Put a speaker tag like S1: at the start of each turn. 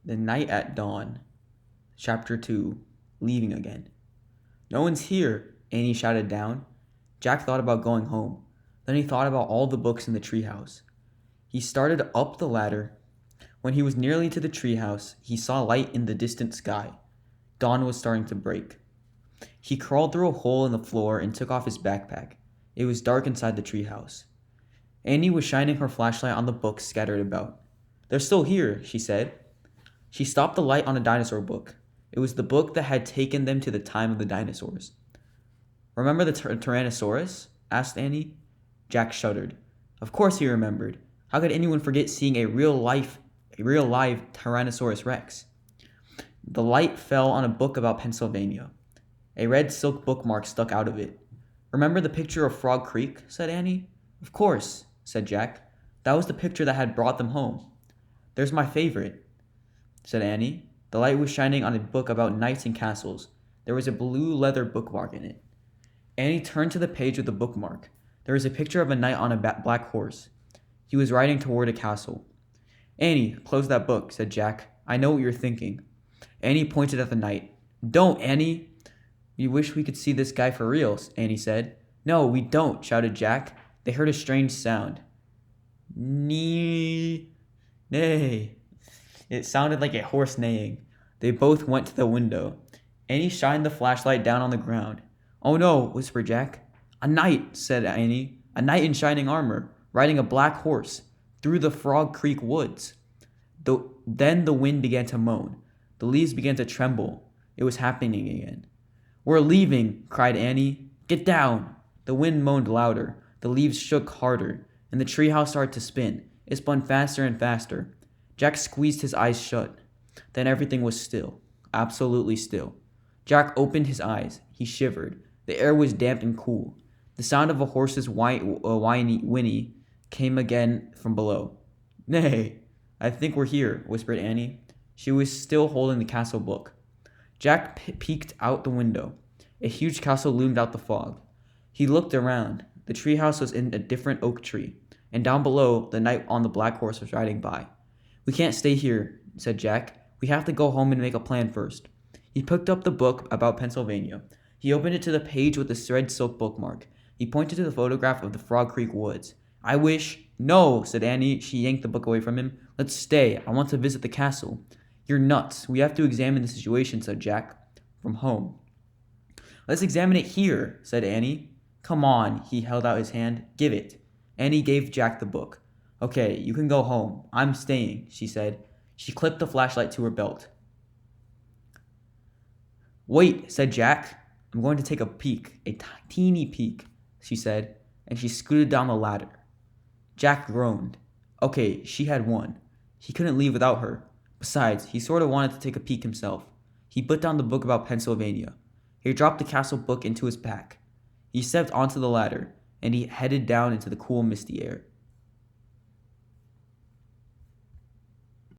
S1: The Night at Dawn. Chapter 2. Leaving again. No one's here, Annie shouted down. Jack thought about going home. Then he thought about all the books in the treehouse. He started up the ladder. When he was nearly to the treehouse, he saw light in the distant sky. Dawn was starting to break. He crawled through a hole in the floor and took off his backpack. It was dark inside the treehouse. Annie was shining her flashlight on the books scattered about. "They're still here," she said. She stopped the light on a dinosaur book. It was the book that had taken them to the time of the dinosaurs. "Remember the Tyrannosaurus?" asked Annie. Jack shuddered. Of course he remembered. How could anyone forget seeing a real live Tyrannosaurus Rex? The light fell on a book about Pennsylvania. A red silk bookmark stuck out of it. "Remember the picture of Frog Creek?" said Annie. "Of course," said Jack. "That was the picture that had brought them home." "There's my favorite," said Annie. The light was shining on a book about knights and castles. There was a blue leather bookmark in it. Annie turned to the page with the bookmark. There was a picture of a knight on a black horse. He was riding toward a castle. "Annie, close that book," said Jack. "I know what you're thinking." Annie pointed at the knight. "Don't, Annie!" "We wish we could see this guy for real," Annie said. "No, we don't," shouted Jack. They heard a strange sound. Neigh. It sounded like a horse neighing. They both went to the window. Annie shined the flashlight down on the ground. "Oh no," whispered Jack. "A knight," said Annie. "A knight in shining armor, riding a black horse, through the Frog Creek woods." Then the wind began to moan. The leaves began to tremble. It was happening again. "We're leaving," cried Annie. "Get down." The wind moaned louder. The leaves shook harder, and the treehouse started to spin. It spun faster and faster. Jack squeezed his eyes shut. Then everything was still. Absolutely still. Jack opened his eyes. He shivered. The air was damp and cool. The sound of a horse's whinny came again from below. "Nay, I think we're here," whispered Annie. She was still holding the castle book. Jack peeked out the window. A huge castle loomed out the fog. He looked around. The treehouse was in a different oak tree, and down below, the knight on the black horse was riding by. "We can't stay here," said Jack. "We have to go home and make a plan first." He picked up the book about Pennsylvania. He opened it to the page with the red silk bookmark. He pointed to the photograph of the Frog Creek woods. "I wish—" "No," said Annie. She yanked the book away from him. "Let's stay. I want to visit the castle." "You're nuts. We have to examine the situation," said Jack. "From home." "Let's examine it here," said Annie. "Come on." He held out his hand. "Give it." Annie gave Jack the book. "Okay, you can go home. I'm staying," she said. She clipped the flashlight to her belt. "Wait," said Jack. "I'm going to take a peek, a teeny peek," she said, and she scooted down the ladder. Jack groaned. Okay, she had won. He couldn't leave without her. Besides, he sort of wanted to take a peek himself. He put down the book about Pennsylvania. He dropped the castle book into his pack. He stepped onto the ladder, and he headed down into the cool, misty air.